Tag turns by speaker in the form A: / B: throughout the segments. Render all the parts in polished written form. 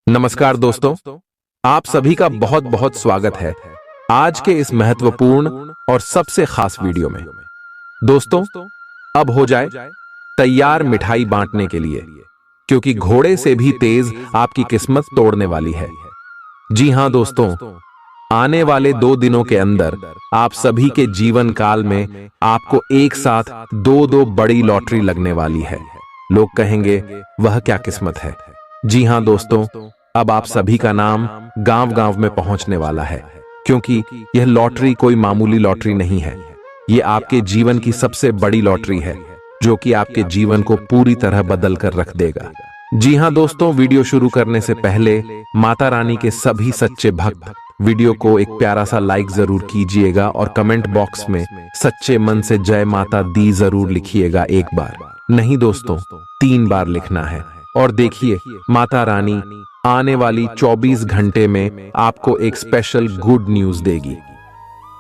A: नमस्कार दोस्तों, आप सभी का बहुत बहुत स्वागत है आज के इस महत्वपूर्ण और सबसे खास वीडियो में। दोस्तों, अब हो जाए तैयार मिठाई बांटने के लिए, क्योंकि घोड़े से भी तेज आपकी किस्मत तोड़ने वाली है। जी हां दोस्तों, आने वाले 2 दिनों के अंदर आप सभी के जीवन काल में आपको एक साथ दो बड़ी लॉटरी लगने वाली है। लोग कहेंगे, वह क्या किस्मत है। जी हां दोस्तों, अब आप सभी का नाम गांव-गांव में पहुंचने वाला है, क्योंकि यह लॉटरी कोई मामूली लॉटरी नहीं है। ये आपके जीवन की सबसे बड़ी लॉटरी है, जो कि आपके जीवन को पूरी तरह बदल कर रख देगा। जी हां दोस्तों, वीडियो शुरू करने से पहले माता रानी के सभी सच्चे भक्त वीडियो को एक प्यारा सा लाइक जरूर कीजिएगा और कमेंट बॉक्स में सच्चे मन से जय माता दी जरूर लिखिएगा। एक बार नहीं दोस्तों, 3 बार लिखना है। और देखिए, माता रानी आने वाली 24 घंटे में आपको एक स्पेशल गुड न्यूज देगी।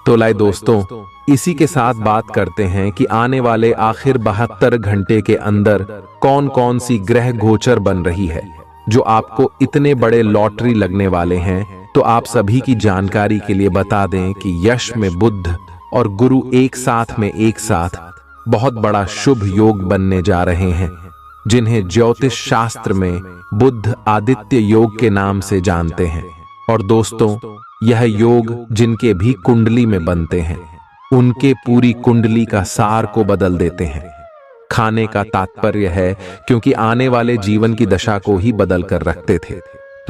A: तो लाए दोस्तों, इसी के साथ बात करते हैं कि आने वाले आखिर 72 घंटे के अंदर कौन कौन सी ग्रह गोचर बन रही है जो आपको इतने बड़े लॉटरी लगने वाले हैं। तो आप सभी की जानकारी के लिए बता दें कि यश में बुध और गुरु एक साथ बहुत बड़ा शुभ योग बनने जा रहे हैं, जिन्हें ज्योतिष शास्त्र में बुध आदित्य योग के नाम से जानते हैं। और दोस्तों, यह योग जिनके भी कुंडली में बनते हैं, उनके पूरी कुंडली का सार को बदल देते हैं। खाने का तात्पर्य है, क्योंकि आने वाले जीवन की दशा को ही बदल कर रखते थे।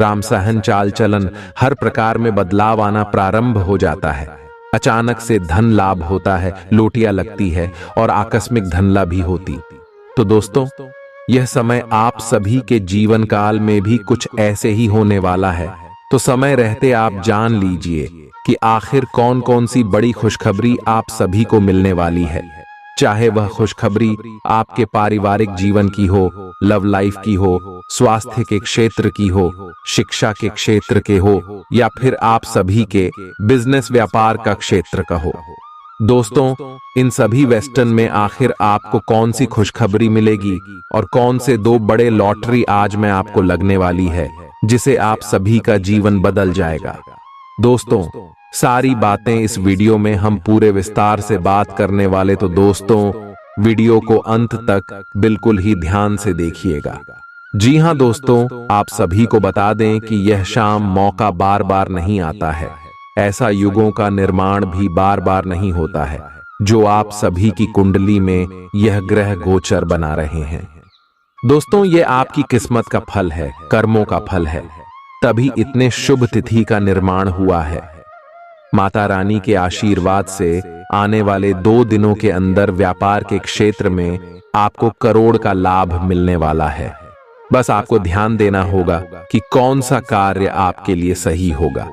A: राम सहन चाल चलन हर प्रकार में बदलाव आना प्रारंभ हो जाता है। अचानक से धन लाभ होता है, लोटियां लगती है और आकस्मिक धनला भी होती। तो दोस्तों, यह समय आप सभी के जीवन काल में भी कुछ ऐसे ही होने वाला है। तो समय रहते आप जान लीजिए कि आखिर कौन कौन सी बड़ी खुशखबरी आप सभी को मिलने वाली है। चाहे वह खुशखबरी आपके पारिवारिक जीवन की हो, लव लाइफ की हो, स्वास्थ्य के क्षेत्र की हो, शिक्षा के क्षेत्र के हो, या फिर आप सभी के बिजनेस व्यापार का क्षेत्र का हो। दोस्तों, इन सभी वेस्टर्न में आखिर आपको कौन सी खुशखबरी मिलेगी और कौन से 2 बड़े लॉटरी आज मैं आपको लगने वाली है, जिसे आप सभी का जीवन बदल जाएगा। दोस्तों, सारी बातें इस वीडियो में हम पूरे विस्तार से बात करने वाले, तो दोस्तों वीडियो को अंत तक बिल्कुल ही ध्यान से देखिएगा। जी हां दोस्तों, आप सभी को बता दें कि यह शाम मौका बार बार नहीं आता है। ऐसा युगों का निर्माण भी बार बार नहीं होता है, जो आप सभी की कुंडली में यह ग्रह गोचर बना रहे हैं। दोस्तों, ये आपकी किस्मत का फल है, कर्मों का फल है, तभी इतने शुभ तिथि का निर्माण हुआ है। माता रानी के आशीर्वाद से आने वाले 2 दिनों के अंदर व्यापार के क्षेत्र में आपको करोड़ का लाभ मिलने वाला है। बस आपको ध्यान देना होगा कि कौन सा कार्य आपके लिए सही होगा।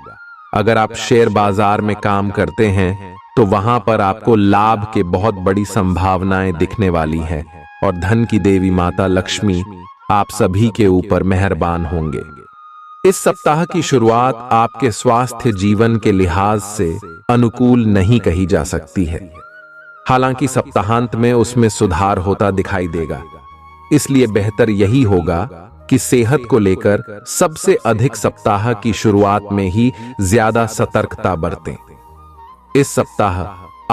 A: अगर आप शेयर बाजार में काम करते हैं, तो वहां पर आपको लाभ के बहुत बड़ी संभावनाएं दिखने वाली हैं और धन की देवी माता लक्ष्मी आप सभी के ऊपर मेहरबान होंगे। इस सप्ताह की शुरुआत आपके स्वास्थ्य जीवन के लिहाज से अनुकूल नहीं कही जा सकती है। हालांकि सप्ताहांत में उसमें सुधार होता दिखाई देगा, इसलिए बेहतर यही होगा कि सेहत को लेकर सबसे अधिक सप्ताह की शुरुआत में ही ज्यादा सतर्कता बरतें। इस सप्ताह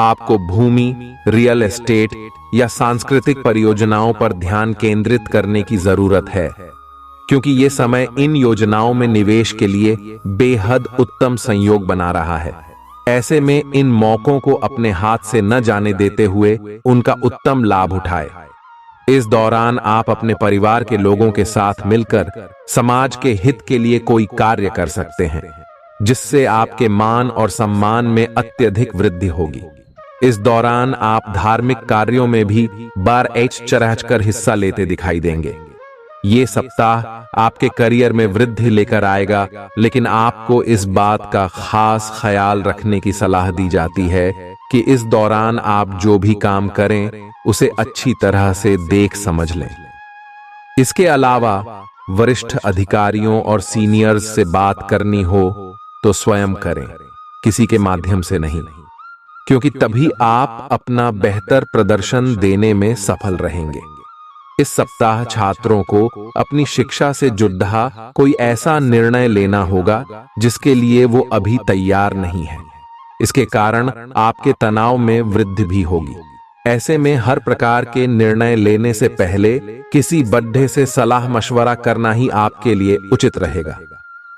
A: आपको भूमि, रियल एस्टेट या सांस्कृतिक परियोजनाओं पर ध्यान केंद्रित करने की जरूरत है, क्योंकि ये समय इन योजनाओं में निवेश के लिए बेहद उत्तम संयोग बना रहा है। ऐसे में इन मौकों को अपने हाथ से न जाने देते हुए उनका उत्तम लाभ उठाएं। इस दौरान आप अपने परिवार के लोगों के साथ मिलकर समाज के हित के लिए कोई कार्य कर सकते हैं, जिससे आपके मान और सम्मान में अत्यधिक वृद्धि होगी। इस दौरान आप धार्मिक कार्यों में भी बढ़-चढ़कर हिस्सा लेते दिखाई देंगे। ये सप्ताह आपके करियर में वृद्धि लेकर आएगा, लेकिन आपको इस बात का खास ख्याल रखने की सलाह दी जाती है कि इस दौरान आप जो भी काम करें, उसे अच्छी तरह से देख समझ लें। इसके अलावा वरिष्ठ अधिकारियों और सीनियर्स से बात करनी हो तो स्वयं करें, किसी के माध्यम से नहीं, क्योंकि तभी आप अपना बेहतर प्रदर्शन देने में सफल रहेंगे। इस सप्ताह छात्रों को अपनी शिक्षा से जुड़ा कोई ऐसा निर्णय लेना होगा जिसके लिए वो अभी तैयार नहीं है। इसके कारण आपके तनाव में वृद्धि भी होगी। ऐसे में हर प्रकार के निर्णय लेने से पहले किसी बड्ढे से सलाह मशवरा करना ही आपके लिए उचित रहेगा।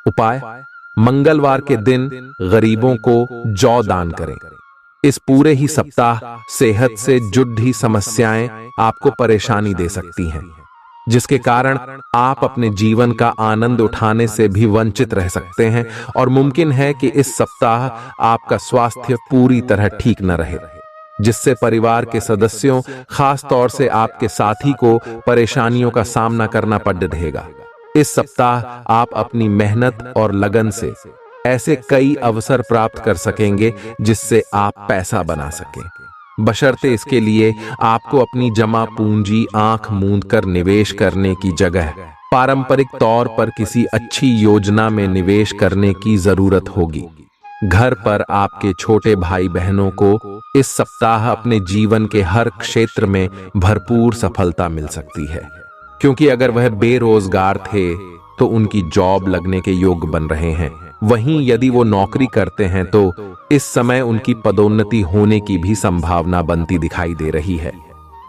A: उपाय: मंगलवार के दिन गरीबों को जौ दान करें। इस पूरे ही सप्ताह सेहत से जुड़ी समस्याएं आपको परेशानी दे सकती हैं, जिसके कारण आप अपने जीवन का आनंद उठाने से भी वंचित रह सकते हैं और मुमकिन है कि इस सप्ताह आपका स्वास्थ्य पूरी तरह ठीक न रहे, जिससे परिवार के सदस्यों, खास तौर से आपके साथी को परेशानियों का सामना करना पड़ रहेगा। इस सप्ताह आप अपनी मेहनत और लगन से ऐसे कई अवसर प्राप्त कर सकेंगे जिससे आप पैसा बना सकें, बशर्ते इसके लिए आपको अपनी जमा पूंजी आंख मूंद कर निवेश करने की जगह पारंपरिक तौर पर किसी अच्छी योजना में निवेश करने की जरूरत होगी। घर पर आपके छोटे भाई बहनों को इस सप्ताह अपने जीवन के हर क्षेत्र में भरपूर सफलता मिल सकती है, क्योंकि अगर वह बेरोजगार थे तो उनकी जॉब लगने के योग बन रहे हैं। वहीं यदि वो नौकरी करते हैं तो इस समय उनकी पदोन्नति होने की भी संभावना बनती दिखाई दे रही है।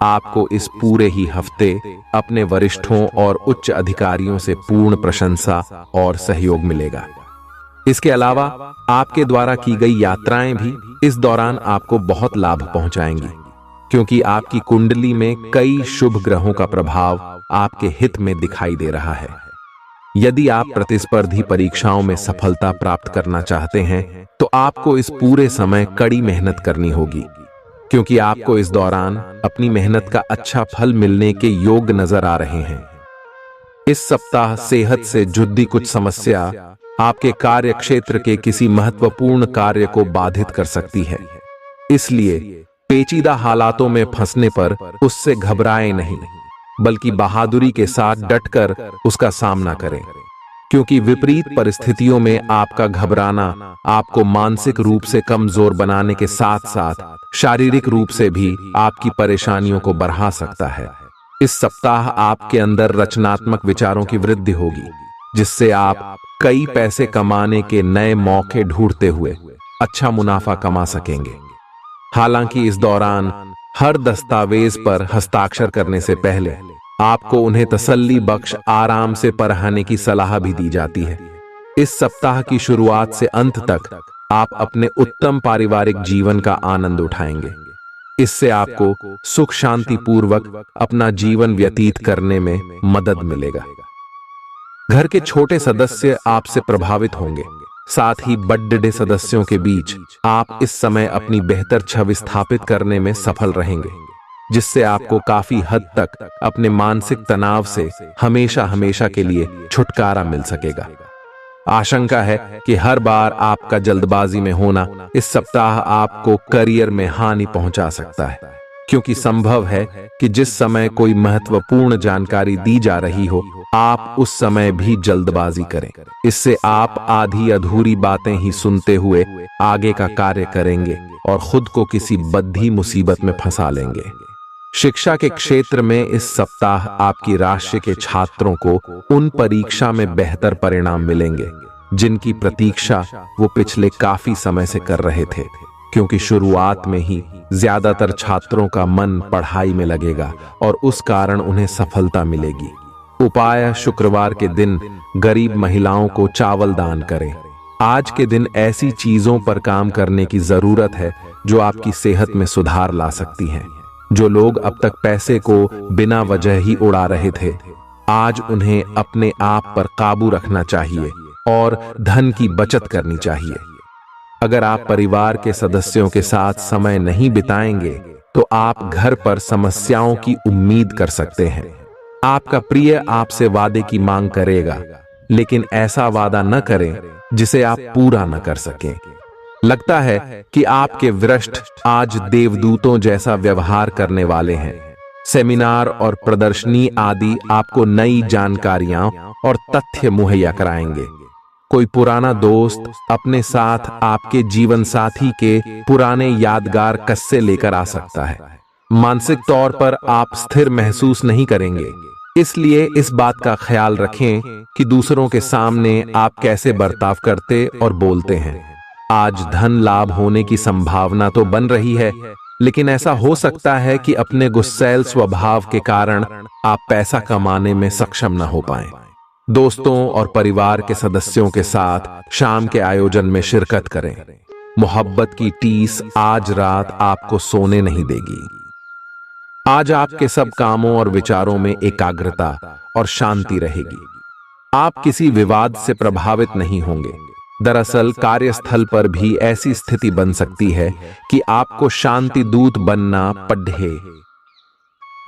A: आपको इस पूरे ही हफ्ते अपने वरिष्ठों और उच्च अधिकारियों से पूर्ण प्रशंसा और सहयोग मिलेगा। इसके अलावा आपके द्वारा की गई यात्राएं भी इस दौरान आपको बहुत लाभ पहुंचाएंगी, क्योंकि आपकी कुंडली में कई शुभ ग्रहों का प्रभाव आपके हित में दिखाई दे रहा है। यदि आप प्रतिस्पर्धी परीक्षाओं में सफलता प्राप्त करना चाहते हैं तो आपको इस पूरे समय कड़ी मेहनत करनी होगी, क्योंकि आपको इस दौरान अपनी मेहनत का अच्छा फल मिलने के योग नजर आ रहे हैं। इस सप्ताह सेहत से जुड़ी कुछ समस्या आपके कार्य क्षेत्र के किसी महत्वपूर्ण कार्य को बाधित कर सकती है, इसलिए पेचीदा हालातों में फंसने पर उससे घबराएं नहीं, बल्कि बहादुरी के साथ डटकर उसका सामना करें, क्योंकि विपरीत परिस्थितियों में आपका घबराना आपको मानसिक रूप से कमजोर बनाने के साथ साथ शारीरिक रूप से भी आपकी परेशानियों को बढ़ा सकता है। इस सप्ताह आपके अंदर रचनात्मक विचारों की वृद्धि होगी, जिससे आप कई पैसे कमाने के नए मौके ढूंढते हुए अच्छा मुनाफा कमा सकेंगे। हालांकि इस दौरान हर दस्तावेज पर हस्ताक्षर करने से पहले आपको उन्हें तसल्ली बख्श आराम से पढ़ने की सलाह भी दी जाती है। इस सप्ताह की शुरुआत से अंत तक आप अपने उत्तम पारिवारिक जीवन का आनंद उठाएंगे। इससे आपको सुख शांति पूर्वक अपना जीवन व्यतीत करने में मदद मिलेगा। घर के छोटे सदस्य आपसे प्रभावित होंगे, साथ ही बड़े सदस्यों के बीच आप इस समय अपनी बेहतर छवि स्थापित करने में सफल रहेंगे, जिससे आपको काफी हद तक अपने मानसिक तनाव से हमेशा हमेशा के लिए छुटकारा मिल सकेगा। आशंका है कि हर बार आपका जल्दबाजी में होना इस सप्ताह आपको करियर में हानि पहुंचा सकता है, क्योंकि संभव है कि जिस समय कोई महत्वपूर्ण जानकारी दी जा रही हो आप उस समय भी जल्दबाजी करें। इससे आप आधी अधूरी बातें ही सुनते हुए आगे का कार्य करेंगे और खुद को किसी बद्धी मुसीबत में फंसा लेंगे। शिक्षा के क्षेत्र में इस सप्ताह आपकी राशि के छात्रों को उन परीक्षा में बेहतर परिणाम मिलेंगे जिनकी प्रतीक्षा वो पिछले काफी समय से कर रहे थे, क्योंकि शुरुआत में ही ज्यादातर छात्रों का मन पढ़ाई में लगेगा और उस कारण उन्हें सफलता मिलेगी। उपाय: शुक्रवार के दिन गरीब महिलाओं को चावल दान करें। आज के दिन ऐसी चीजों पर काम करने की जरूरत है जो आपकी सेहत में सुधार ला सकती हैं। जो लोग अब तक पैसे को बिना वजह ही उड़ा रहे थे, आज उन्हें अपने आप पर काबू रखना चाहिए और धन की बचत करनी चाहिए। अगर आप परिवार के सदस्यों के साथ समय नहीं बिताएंगे तो आप घर पर समस्याओं की उम्मीद कर सकते हैं। आपका प्रिय आपसे वादे की मांग करेगा, लेकिन ऐसा वादा न करें जिसे आप पूरा न कर सकें। लगता है कि आपके वरिष्ठ आज देवदूतों जैसा व्यवहार करने वाले हैं। सेमिनार और प्रदर्शनी आदि आपको नई जानकारियां और तथ्य मुहैया कराएंगे। कोई पुराना दोस्त अपने साथ आपके जीवन साथी के पुराने यादगार किस्से लेकर आ सकता है। मानसिक तौर पर आप स्थिर महसूस नहीं करेंगे। इसलिए इस बात का ख्याल रखें कि दूसरों के सामने आप कैसे बर्ताव करते और बोलते हैं। आज धन लाभ होने की संभावना तो बन रही है, लेकिन ऐसा हो सकता है कि अपने गुस्सैल स्वभाव के कारण आप पैसा कमाने में सक्षम न हो पाएं। दोस्तों और परिवार के सदस्यों के साथ शाम के आयोजन में शिरकत करें। मोहब्बत की टीस आज रात आपको सोने नहीं देगी। आज आपके सब कामों और विचारों में एकाग्रता और शांति रहेगी। आप किसी विवाद से प्रभावित नहीं होंगे। दरअसल कार्यस्थल पर भी ऐसी स्थिति बन सकती है कि आपको शांति दूत बनना पड़े।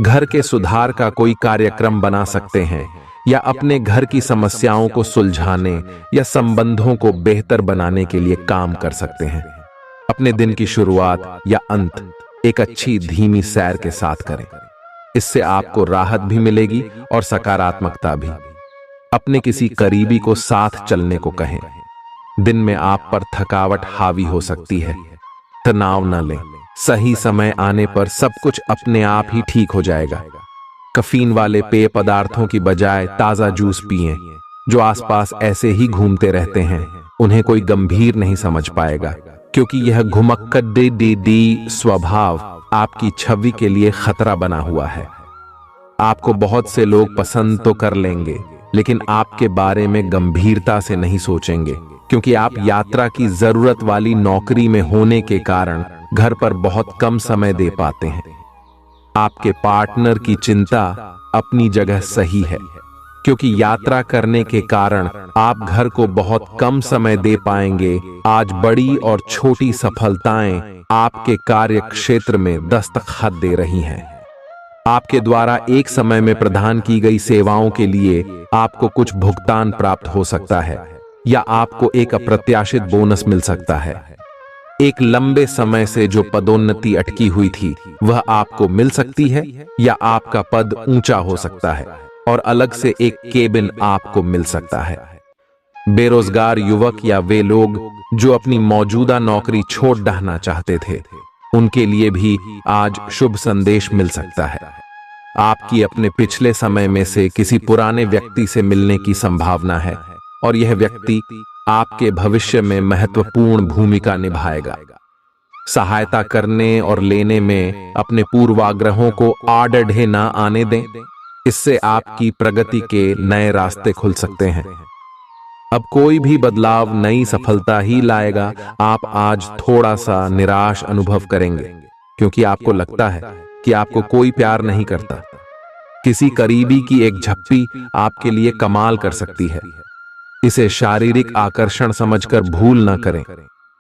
A: घर के सुधार का कोई कार्यक्रम बना सकते हैं या अपने घर की समस्याओं को सुलझाने या संबंधों को बेहतर बनाने के लिए काम कर सकते हैं। अपने दिन की शुरुआत या अंत एक अच्छी धीमी सैर के साथ करें। इससे आपको राहत भी मिलेगी और सकारात्मकता भी। अपने किसी करीबी को साथ चलने को कहें। दिन में आप पर थकावट हावी हो सकती है। तनाव न लें। सही समय आने पर सब कुछ अपने आप ही ठीक हो जाएगा। कैफीन वाले पेय पदार्थों की बजाय ताजा जूस पिएं। जो आसपास ऐसे ही घूमते रहते हैं उन्हें कोई गंभीर नहीं समझ पाएगा, क्योंकि यह घुमक्कड़ स्वभाव आपकी छवि के लिए खतरा बना हुआ है। आपको बहुत से लोग पसंद तो कर लेंगे, लेकिन आपके बारे में गंभीरता से नहीं सोचेंगे, क्योंकि आप यात्रा की जरूरत वाली नौकरी में होने के कारण घर पर बहुत कम समय दे पाते हैं। आपके पार्टनर की चिंता अपनी जगह सही है, क्योंकि यात्रा करने के कारण आप घर को बहुत कम समय दे पाएंगे। आज बड़ी और छोटी सफलताएं आपके कार्य क्षेत्र में दस्तखत दे रही हैं। आपके द्वारा एक समय में प्रदान की गई सेवाओं के लिए आपको कुछ भुगतान प्राप्त हो सकता है या आपको एक अप्रत्याशित बोनस मिल सकता है। एक लंबे समय से जो पदोन्नति अटकी हुई थी वह आपको मिल सकती है या आपका पद ऊंचा हो सकता है और अलग से एक केबिन आपको मिल सकता है। बेरोजगार युवक या वे लोग जो अपनी मौजूदा नौकरी छोड़ डालना चाहते थे, उनके लिए भी आज शुभ संदेश मिल सकता है। आपकी अपने पिछले समय में से किसी पुराने व्यक्ति से मिलने की संभावना है और यह व्यक्ति आपके भविष्य में महत्वपूर्ण भूमिका निभाएगा। सहायता करने और लेने में अपने पूर्वाग्रहों को आड़े ना आने दें। इससे आपकी प्रगति के नए रास्ते खुल सकते हैं। अब कोई भी बदलाव नई सफलता ही लाएगा। आप आज थोड़ा सा निराश अनुभव करेंगे, क्योंकि आपको लगता है कि आपको कोई प्यार नहीं करता। किसी करीबी की एक झप्पी आपके लिए कमाल कर सकती है। इसे शारीरिक आकर्षण समझकर भूल न करें।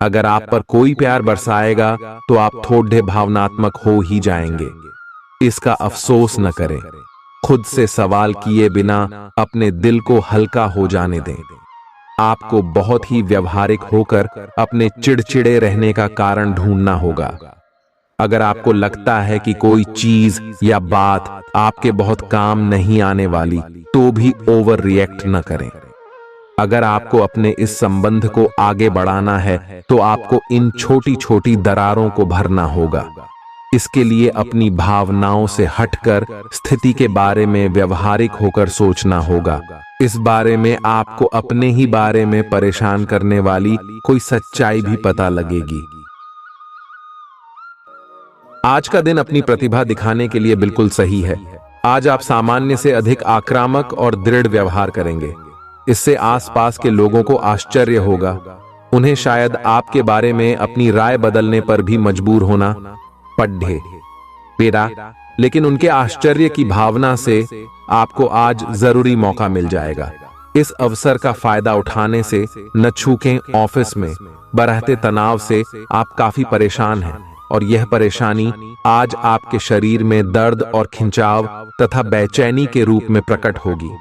A: अगर आप पर कोई प्यार बरसाएगा तो आप थोड़े भावनात्मक हो ही जाएंगे। इसका अफसोस न करें। खुद से सवाल किए बिना अपने दिल को हल्का हो जाने दें। आपको बहुत ही व्यवहारिक होकर अपने चिड़चिड़े रहने का कारण ढूंढना होगा। अगर आपको लगता है कि कोई चीज या बात आपके बहुत काम नहीं आने वाली, तो भी ओवर रिएक्ट न करें। अगर आपको अपने इस संबंध को आगे बढ़ाना है तो आपको इन छोटी छोटी दरारों को भरना होगा। इसके लिए अपनी भावनाओं से हटकर स्थिति के बारे में व्यवहारिक होकर सोचना होगा। इस बारे में आपको अपने ही बारे में परेशान करने वाली कोई सच्चाई भी पता लगेगी। आज का दिन अपनी प्रतिभा दिखाने के लिए बिल्कुल सही है। आज आप सामान्य से अधिक आक्रामक और दृढ़ व्यवहार करेंगे। इससे आसपास के लोगों को आश्चर्य होगा। उन्हें शायद आपके बारे में अपनी राय बदलने पर भी मजबूर होना पड़े। लेकिन उनके आश्चर्य की भावना से आपको आज जरूरी मौका मिल जाएगा। इस अवसर का फायदा उठाने से न चूकें। ऑफिस में बढ़ते तनाव से आप काफी परेशान हैं और यह परेशानी आज आपके शरीर में दर्द और खिंचाव तथा बेचैनी के रूप में प्रकट होगी।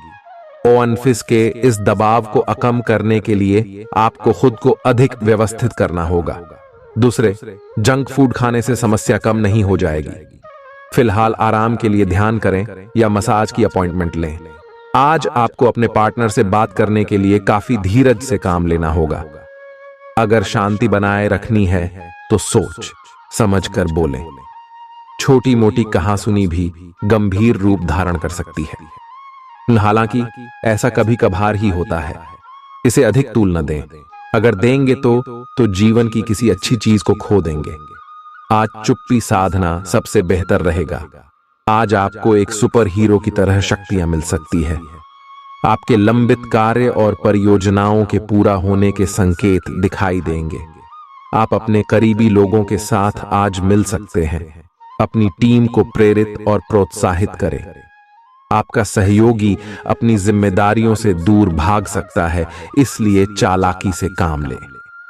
A: ऑफिस के इस दबाव को कम करने के लिए आपको खुद को अधिक व्यवस्थित करना होगा। दूसरे, जंक फूड खाने से समस्या कम नहीं हो जाएगी। फिलहाल आराम के लिए ध्यान करें या मसाज की अपॉइंटमेंट लें। आज आपको अपने पार्टनर से बात करने के लिए काफी धीरज से काम लेना होगा। अगर शांति बनाए रखनी है तो सोच समझकर बोलें। छोटी मोटी कहासुनी भी गंभीर रूप धारण कर सकती है। हालांकि ऐसा कभी कभार ही होता है। इसे अधिक तूल न दें। अगर देंगे तो जीवन की किसी अच्छी चीज को खो देंगे। आज चुप्पी साधना सबसे बेहतर रहेगा। आज आपको एक सुपर हीरो की तरह शक्तियां मिल सकती है। आपके लंबित कार्य और परियोजनाओं के पूरा होने के संकेत दिखाई देंगे। आप अपने करीबी लोगों के साथ आज मिल सकते हैं। अपनी टीम को प्रेरित और प्रोत्साहित करें। आपका सहयोगी अपनी जिम्मेदारियों से दूर भाग सकता है, इसलिए चालाकी से काम लें।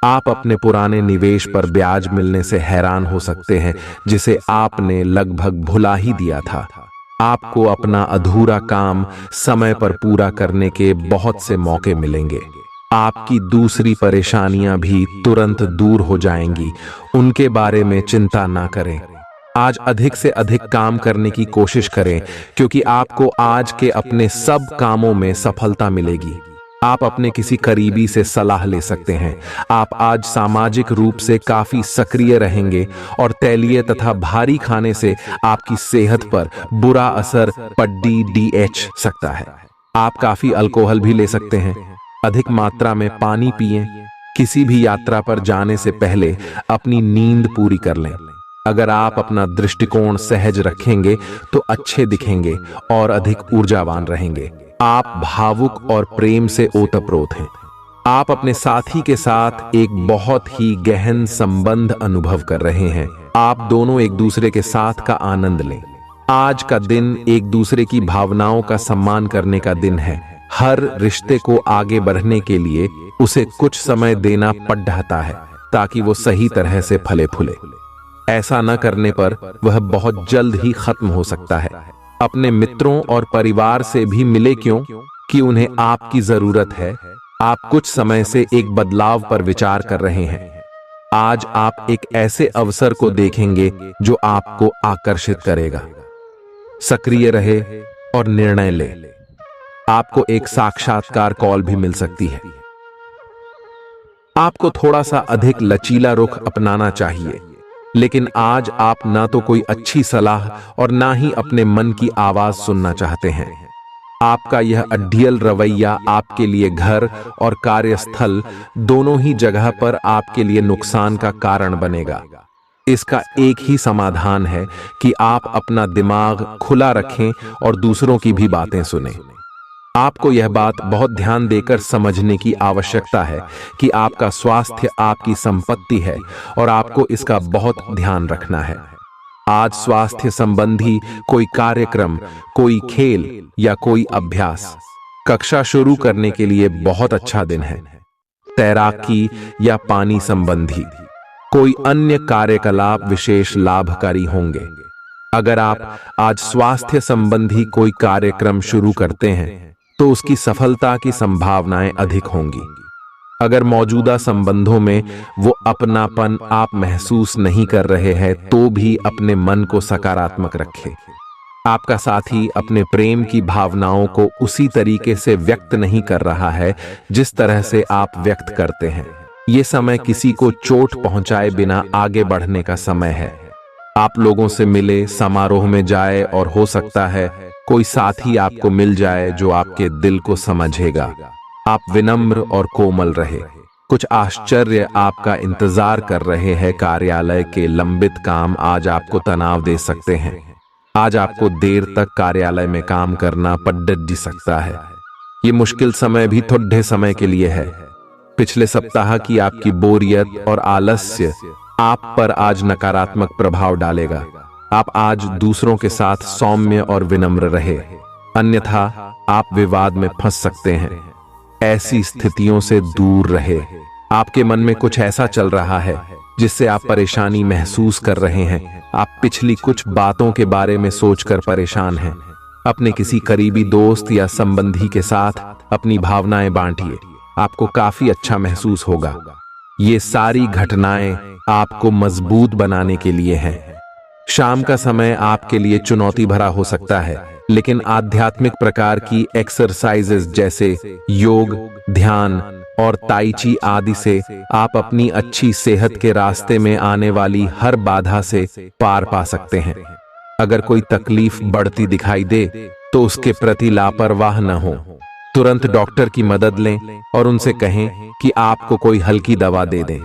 A: आप अपने पुराने निवेश पर ब्याज मिलने से हैरान हो सकते हैं, जिसे आपने लगभग भुला ही दिया था। आपको अपना अधूरा काम समय पर पूरा करने के बहुत से मौके मिलेंगे। आपकी दूसरी परेशानियां भी तुरंत दूर हो जाएंगी। उनके बारे में चिंता ना करें। आज अधिक से अधिक काम करने की कोशिश करें, क्योंकि आपको आज के अपने सब कामों में सफलता मिलेगी। आप अपने किसी करीबी से सलाह ले सकते हैं। आप आज सामाजिक रूप से काफी सक्रिय रहेंगे और तैलीय तथा भारी खाने से आपकी सेहत पर बुरा असर DH सकता है। आप काफी अल्कोहल भी ले सकते हैं। अधिक मात्रा में पानी पिएं। किसी भी यात्रा पर जाने से पहले अपनी नींद पूरी कर लें। अगर आप अपना दृष्टिकोण सहज रखेंगे तो अच्छे दिखेंगे और अधिक ऊर्जावान रहेंगे। आप भावुक और प्रेम से ओतप्रोत हैं। आप अपने साथी के साथ एक बहुत ही गहन संबंध अनुभव कर रहे हैं। आप दोनों एक दूसरे के साथ का आनंद लें। आज का दिन एक दूसरे की भावनाओं का सम्मान करने का दिन है। हर रिश्ते को आगे बढ़ने के लिए उसे कुछ समय देना पड़ता है, ताकि वो सही तरह से फले फूले। ऐसा न करने पर वह बहुत जल्द ही खत्म हो सकता है। अपने मित्रों और परिवार से भी मिले, क्यों कि उन्हें आपकी जरूरत है। आप कुछ समय से एक बदलाव पर विचार कर रहे हैं। आज आप एक ऐसे अवसर को देखेंगे जो आपको आकर्षित करेगा। सक्रिय रहे और निर्णय ले। आपको एक साक्षात्कार कॉल भी मिल सकती है। आपको थोड़ा सा अधिक लचीला रुख अपनाना चाहिए, लेकिन आज आप ना तो कोई अच्छी सलाह और ना ही अपने मन की आवाज सुनना चाहते हैं। आपका यह अड्डियल रवैया आपके लिए घर और कार्यस्थल दोनों ही जगह पर आपके लिए नुकसान का कारण बनेगा। इसका एक ही समाधान है कि आप अपना दिमाग खुला रखें और दूसरों की भी बातें सुनें। आपको यह बात बहुत ध्यान देकर समझने की आवश्यकता है कि आपका स्वास्थ्य आपकी संपत्ति है और आपको इसका बहुत ध्यान रखना है। आज स्वास्थ्य संबंधी कोई कार्यक्रम, कोई खेल या कोई अभ्यास कक्षा शुरू करने के लिए बहुत अच्छा दिन है। तैराकी या पानी संबंधी कोई अन्य कार्यकलाप विशेष लाभकारी होंगे। अगर आप आज स्वास्थ्य संबंधी कोई कार्यक्रम शुरू करते हैं तो उसकी सफलता की संभावनाएं अधिक होंगी। अगर मौजूदा संबंधों में वो अपनापन आप महसूस नहीं कर रहे हैं, तो भी अपने मन को सकारात्मक रखें। आपका साथी अपने प्रेम की भावनाओं को उसी तरीके से व्यक्त नहीं कर रहा है जिस तरह से आप व्यक्त करते हैं। ये समय किसी को चोट पहुंचाए बिना आगे बढ़ने का समय है। आप लोगों से मिले, समारोह में जाए और हो सकता है कोई साथी आपको मिल जाए जो आपके दिल को समझेगा। आप विनम्र और कोमल रहे। कुछ आश्चर्य आपका इंतजार कर रहे हैं। कार्यालय के लंबित काम आज आपको तनाव दे सकते हैं। आज आपको देर तक कार्यालय में काम करना पड़ सकता है। ये मुश्किल समय भी थोड़े समय के लिए है। पिछले सप्ताह की आपकी बोरियत और आलस्य आप पर आज नकारात्मक प्रभाव डालेगा। आप आज दूसरों के साथ सौम्य और विनम्र रहे, अन्यथा आप विवाद में फंस सकते हैं। ऐसी स्थितियों से दूर रहे। आपके मन में कुछ ऐसा चल रहा है जिससे आप परेशानी महसूस कर रहे हैं। आप पिछली कुछ बातों के बारे में सोचकर परेशान हैं। अपने किसी करीबी दोस्त या संबंधी के साथ अपनी भावनाएं बांटिए। आपको काफी अच्छा महसूस होगा। ये सारी घटनाएं आपको मजबूत बनाने के लिए हैं। शाम का समय आपके लिए चुनौती भरा हो सकता है, लेकिन आध्यात्मिक प्रकार की एक्सरसाइजेस जैसे योग, ध्यान, और ताई ची आदि से आप अपनी अच्छी सेहत के रास्ते में आने वाली हर बाधा से पार पा सकते हैं। अगर कोई तकलीफ बढ़ती दिखाई दे तो उसके प्रति लापरवाह न हो, तुरंत डॉक्टर की मदद लें और उनसे कहें कि आपको कोई हल्की दवा दे दें।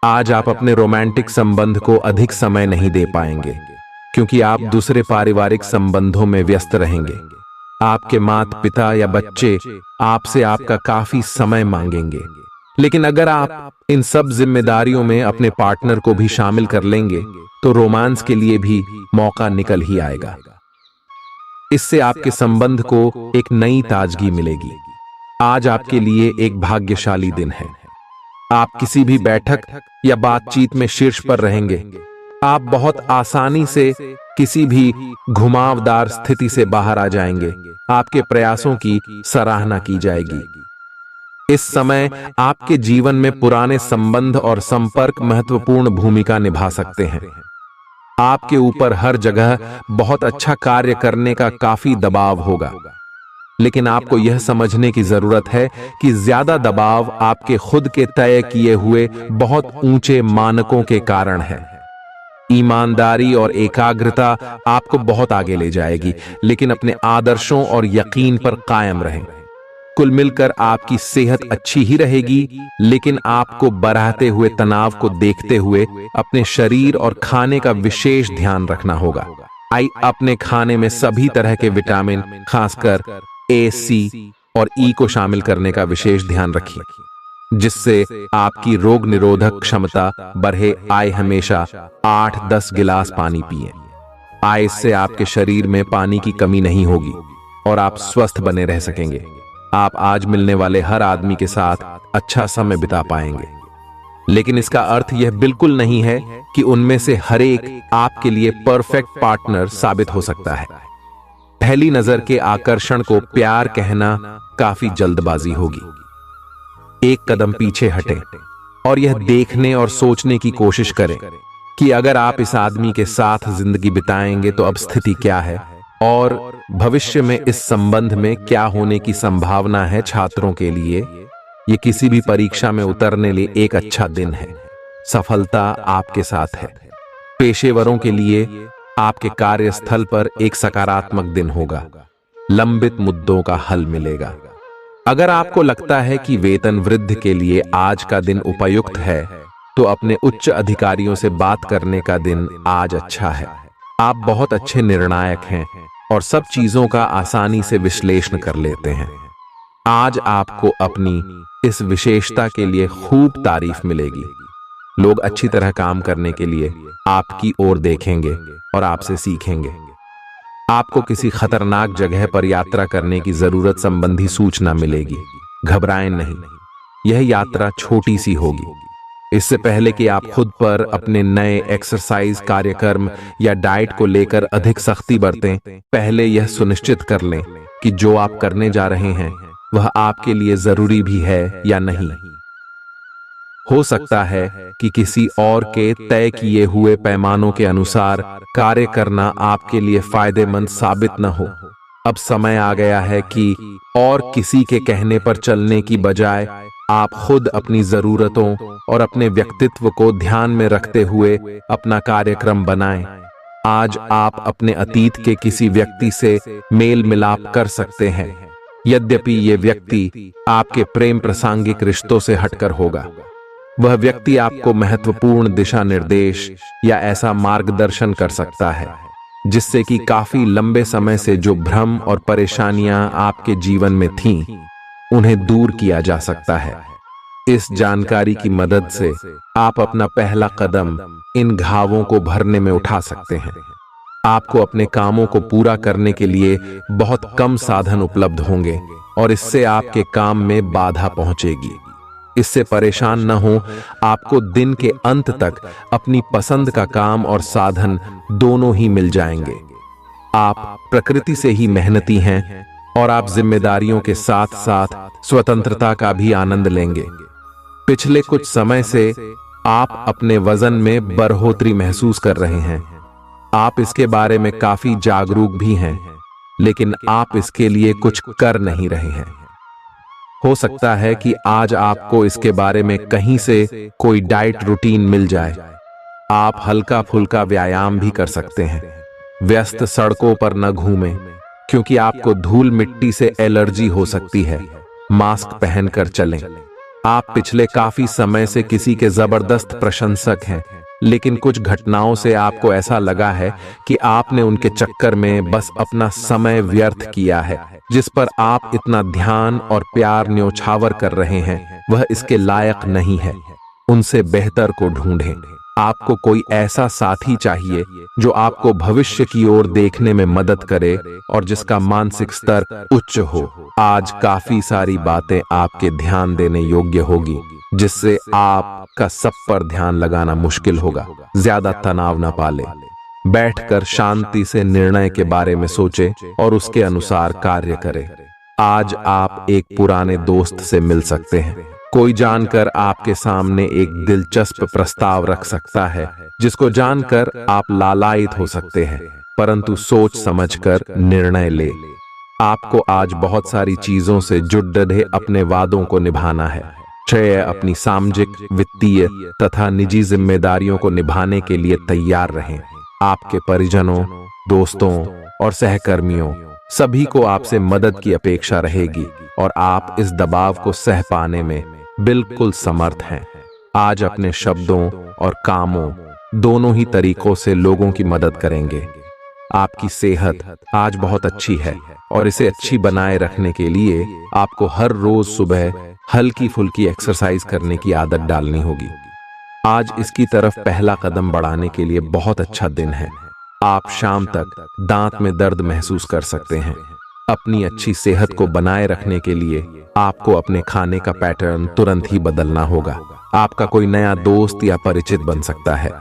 A: आज आप अपने रोमांटिक संबंध को अधिक समय नहीं दे पाएंगे क्योंकि आप दूसरे पारिवारिक संबंधों में व्यस्त रहेंगे। आपके माता पिता या बच्चे आपसे आपका काफी समय मांगेंगे, लेकिन अगर आप इन सब जिम्मेदारियों में अपने पार्टनर को भी शामिल कर लेंगे तो रोमांस के लिए भी मौका निकल ही आएगा। इससे आपके संबंध को एक नई ताजगी मिलेगी। आज आपके लिए एक भाग्यशाली दिन है। आप किसी भी बैठक या बातचीत में शीर्ष पर रहेंगे। आप बहुत आसानी से किसी भी घुमावदार स्थिति से बाहर आ जाएंगे। आपके प्रयासों की सराहना की जाएगी। इस समय आपके जीवन में पुराने संबंध और संपर्क महत्वपूर्ण भूमिका निभा सकते हैं। आपके ऊपर हर जगह बहुत अच्छा कार्य करने का काफी दबाव होगा, लेकिन आपको यह समझने की जरूरत है कि ज्यादा दबाव आपके खुद के तय किए हुए बहुत ऊंचे मानकों के कारण है। ईमानदारी और एकाग्रता आपको बहुत आगे ले जाएगी, लेकिन अपने आदर्शों और यकीन पर कायम रहें। कुल मिलकर आपकी सेहत अच्छी ही रहेगी, लेकिन आपको बढ़ते हुए तनाव को देखते हुए अपने शरीर और खाने का विशेष ध्यान रखना होगा। अपने खाने में सभी तरह के विटामिन, खासकर ए, सी और ई को शामिल करने का विशेष ध्यान रखिए, जिससे आपकी रोग निरोधक क्षमता बढ़े। हमेशा 8-10 गिलास पानी पिएं। इससे आपके शरीर में पानी की कमी नहीं होगी और आप स्वस्थ बने रह सकेंगे। आप आज मिलने वाले हर आदमी के साथ अच्छा समय बिता पाएंगे, लेकिन इसका अर्थ यह बिल्कुल नहीं है कि उनमें से हर एक आपके लिए परफेक्ट पार्टनर साबित हो सकता है। पहली नजर के आकर्षण को प्यार कहना काफी जल्दबाजी होगी। एक कदम पीछे हटें और यह देखने और सोचने की कोशिश करें कि अगर आप इस आदमी के साथ जिंदगी बिताएंगे तो अब स्थिति क्या है और भविष्य में इस संबंध में क्या होने की संभावना है। छात्रों के लिए ये किसी भी परीक्षा में उतरने लिए एक अच्छा दिन है। सफलता आपके साथ है। पेशेवरों के लिए आपके कार्यस्थल पर एक सकारात्मक दिन होगा। लंबित मुद्दों का हल मिलेगा। अगर आपको लगता है कि वेतन वृद्धि के लिए आज का दिन उपयुक्त है तो अपने उच्च अधिकारियों से बात करने का दिन आज अच्छा है। आप बहुत अच्छे निर्णायक हैं और सब चीजों का आसानी से विश्लेषण कर लेते हैं। आज आपको अपनी इस विशेषता के लिए खूब तारीफ मिलेगी। लोग अच्छी तरह काम करने के लिए आपकी ओर देखेंगे और आपसे सीखेंगे। आपको किसी खतरनाक जगह पर यात्रा करने की जरूरत संबंधी सूचना मिलेगी। घबराएं नहीं, यह यात्रा छोटी सी होगी। इससे पहले कि आप खुद पर अपने नए एक्सरसाइज कार्यक्रम या डाइट को लेकर अधिक सख्ती बरतें, पहले यह सुनिश्चित कर लें कि जो आप करने जा रहे हैं वह आपके लिए जरूरी भी है या नहीं। हो सकता है कि किसी और के तय किए हुए पैमानों के अनुसार कार्य करना आपके लिए फायदेमंद साबित न हो। अब समय आ गया है कि और किसी के कहने पर चलने की बजाय आप खुद अपनी जरूरतों और अपने व्यक्तित्व को ध्यान में रखते हुए अपना कार्यक्रम बनाएं। आज आप अपने अतीत के किसी व्यक्ति से मेल मिलाप कर सकते हैं, यद्यपि ये व्यक्ति आपके प्रेम प्रासंगिक रिश्तों से हटकर होगा। वह व्यक्ति आपको महत्वपूर्ण दिशा निर्देश या ऐसा मार्गदर्शन कर सकता है जिससे कि काफी लंबे समय से जो भ्रम और परेशानियां आपके जीवन में थीं, उन्हें दूर किया जा सकता है। इस जानकारी की मदद से आप अपना पहला कदम इन घावों को भरने में उठा सकते हैं। आपको अपने कामों को पूरा करने के लिए बहुत कम साधन उपलब्ध होंगे और इससे आपके काम में बाधा पहुंचेगी। इससे परेशान न हो, आपको दिन के अंत तक अपनी पसंद का काम और साधन दोनों ही मिल जाएंगे। आप प्रकृति से ही मेहनती हैं और आप जिम्मेदारियों के साथ साथ स्वतंत्रता का भी आनंद लेंगे। पिछले कुछ समय से आप अपने वजन में बढ़ोतरी महसूस कर रहे हैं। आप इसके बारे में काफी जागरूक भी हैं, लेकिन आप इसके लिए कुछ कर नहीं रहे हैं। हो सकता है कि आज आपको इसके बारे में कहीं से कोई डाइट रूटीन मिल जाए। आप हल्का फुल्का व्यायाम भी कर सकते हैं। व्यस्त सड़कों पर न घूमें, क्योंकि आपको धूल मिट्टी से एलर्जी हो सकती है। मास्क पहनकर चलें। आप पिछले काफी समय से किसी के जबरदस्त प्रशंसक हैं, लेकिन कुछ घटनाओं से आपको ऐसा लगा है कि आपने उनके चक्कर में बस अपना समय व्यर्थ किया है। जिस पर आप इतना ध्यान और प्यार न्योछावर कर रहे हैं, वह इसके लायक नहीं है। उनसे बेहतर को ढूंढें। आपको कोई ऐसा साथी चाहिए जो आपको भविष्य की ओर देखने में मदद करे और जिसका मानसिक स्तर उच्च हो। आज काफी सारी बातें आपके ध्यान देने योग्य होगी, जिससे आपका सब पर ध्यान लगाना मुश्किल होगा। ज्यादा तनाव न पाले। बैठकर शांति से निर्णय के बारे में सोचें और उसके अनुसार कार्य करें। आज आप एक पुराने दोस्त से मिल सकते हैं। कोई जानकर आपके सामने एक दिलचस्प प्रस्ताव रख सकता है, जिसको जानकर आप लालायित हो सकते हैं, परंतु सोच समझकर निर्णय ले। आपको आज बहुत सारी चीजों से जुड़े अपने वादों को निभाना है। श्रेय अपनी सामाजिक, वित्तीय तथा निजी जिम्मेदारियों को निभाने के लिए तैयार रहें। आपके परिजनों, दोस्तों और सहकर्मियों सभी को आपसे मदद की अपेक्षा रहेगी और आप इस दबाव को सह पाने में बिल्कुल समर्थ हैं। आज अपने शब्दों और कामों दोनों ही तरीकों से लोगों की मदद करेंगे। आपकी सेहत आज बहुत अच्छी है और इसे अच्छी बनाए रखने के लिए आपको हर रोज सुबह हल्की फुल्की एक्सरसाइज करने की आदत डालनी होगी। आज इसकी तरफ पहला कदम बढ़ाने के लिए बहुत अच्छा दिन है। आप शाम तक दांत में दर्द महसूस कर सकते हैं। अपनी अच्छी सेहत को बनाए रखने के लिए आपको अपने खाने का पैटर्न तुरंत ही बदलना होगा। आपका कोई नया दोस्त या परिचित बन सकता है।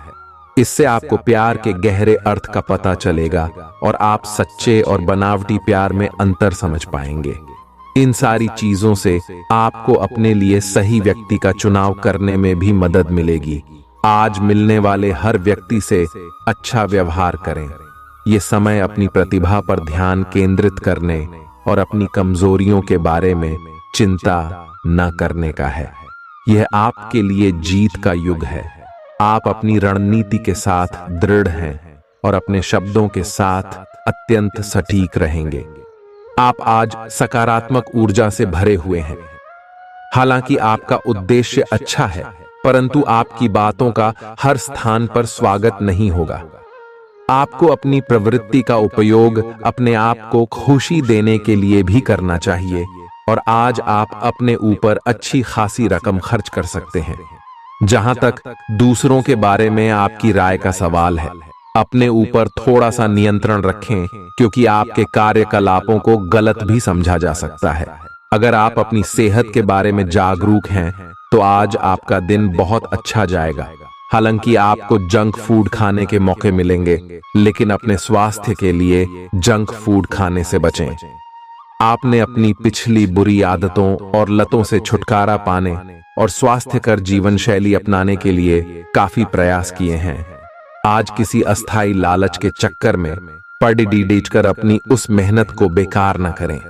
A: इससे आपको प्यार के गहरे अर्थ का पता चलेगा और आप सच्चे और बनावटी प्यार में अंतर समझ पाएंगे। इन सारी चीजों से आपको अपने लिए सही व्यक्ति का चुनाव करने में भी मदद मिलेगी। आज मिलने वाले हर व्यक्ति से अच्छा व्यवहार करें। ये समय अपनी प्रतिभा पर ध्यान केंद्रित करने और अपनी कमजोरियों के बारे में चिंता न करने का है। यह आपके लिए जीत का युग है। आप अपनी रणनीति के साथ दृढ़ हैं और अपने शब्दों के साथ अत्यंत सटीक रहेंगे। आप आज सकारात्मक ऊर्जा से भरे हुए हैं। हालांकि आपका उद्देश्य अच्छा है, परंतु आपकी बातों का हर स्थान पर स्वागत नहीं होगा। आपको अपनी प्रवृत्ति का उपयोग अपने आप को खुशी देने के लिए भी करना चाहिए और आज आप अपने ऊपर अच्छी खासी रकम खर्च कर सकते हैं। जहां तक दूसरों के बारे में आपकी राय का सवाल है, अपने ऊपर थोड़ा सा नियंत्रण रखें, क्योंकि आपके कार्यकलापों को गलत भी समझा जा सकता है। अगर आप अपनी सेहत के बारे में जागरूक हैं, तो आज आपका दिन बहुत अच्छा जाएगा। हालांकि आपको जंक फूड खाने के मौके मिलेंगे, लेकिन अपने स्वास्थ्य के लिए जंक फूड खाने से बचें। आपने अपनी पिछली बुरी आदतों और लतों से छुटकारा पाने और स्वास्थ्यकर जीवन शैली अपनाने के लिए काफी प्रयास किए हैं। आज किसी अस्थायी लालच के चक्कर में पड़ कर अपनी उस मेहनत को बेकार न करें।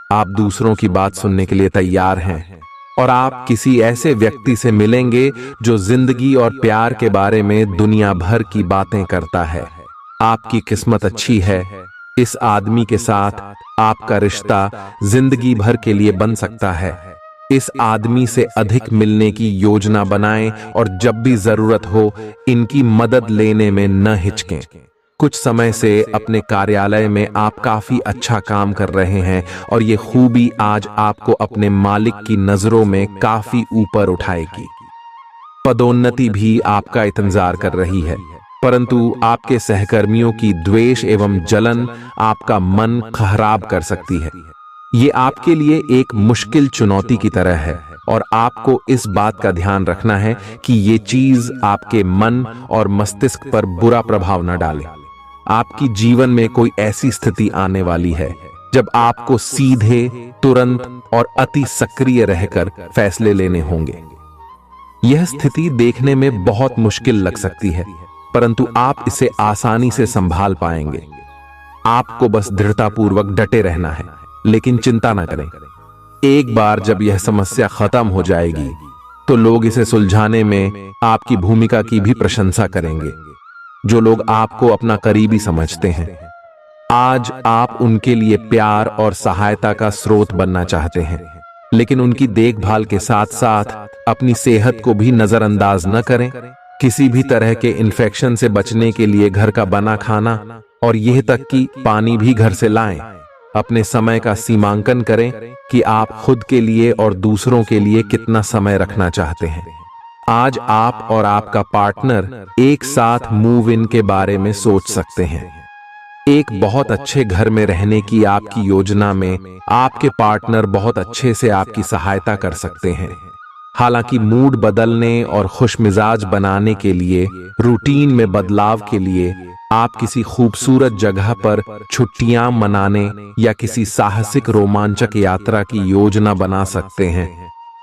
A: आप दूसरों की बात सुनने के लिए तैयार हैं और आप किसी ऐसे व्यक्ति से मिलेंगे जो जिंदगी और प्यार के बारे में दुनिया भर की बातें करता है। आपकी किस्मत अच्छी है। इस आदमी के साथ आपका रिश्ता जिंदगी भर के लिए बन सकता है। इस आदमी से अधिक मिलने की योजना बनाएं और जब भी जरूरत हो इनकी मदद लेने में न हिचकें। कुछ समय से अपने कार्यालय में आप काफी अच्छा काम कर रहे हैं और ये खूबी आज आपको अपने मालिक की नजरों में काफी ऊपर उठाएगी। पदोन्नति भी आपका इंतजार कर रही है, परंतु आपके सहकर्मियों की द्वेष एवं जलन आपका मन खराब कर सकती है। ये आपके लिए एक मुश्किल चुनौती की तरह है और आपको इस बात का ध्यान रखना है कि ये चीज आपके मन और मस्तिष्क पर बुरा प्रभाव न डाले। आपकी जीवन में कोई ऐसी स्थिति आने वाली है जब आपको सीधे, तुरंत और अति सक्रिय रहकर फैसले लेने होंगे। यह स्थिति देखने में बहुत मुश्किल लग सकती है, परंतु आप इसे आसानी से संभाल पाएंगे। आपको बस दृढ़तापूर्वक डटे रहना है, लेकिन चिंता न करें। एक बार जब यह समस्या खत्म हो जाएगी तो लोग इसे सुलझाने में आपकी भूमिका की भी प्रशंसा करेंगे। जो लोग आपको अपना करीबी समझते हैं, आज आप उनके लिए प्यार और सहायता का स्रोत बनना चाहते हैं, लेकिन उनकी देखभाल के साथ साथ अपनी सेहत को भी नजरअंदाज न करें। किसी भी तरह के इन्फेक्शन से बचने के लिए घर का बना खाना और यह तक कि पानी भी घर से लाएं। अपने समय का सीमांकन करें कि आप खुद के लिए और दूसरों के लिए कितना समय रखना चाहते हैं। आज आप और आपका पार्टनर एक साथ मूव इन के बारे में सोच सकते हैं। एक बहुत अच्छे घर में रहने की आपकी योजना में आपके पार्टनर बहुत अच्छे से आपकी सहायता कर सकते हैं। हालांकि मूड बदलने और खुशमिजाज बनाने के लिए, रूटीन में बदलाव के लिए आप किसी खूबसूरत जगह पर छुट्टियां मनाने या किसी साहसिक रोमांचक यात्रा की योजना बना सकते हैं।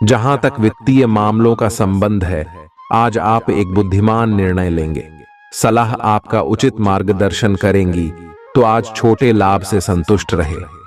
A: जहां तक वित्तीय मामलों का संबंध है, आज आप एक बुद्धिमान निर्णय लेंगे। सलाह आपका उचित मार्गदर्शन करेंगी, तो आज छोटे लाभ से संतुष्ट रहे।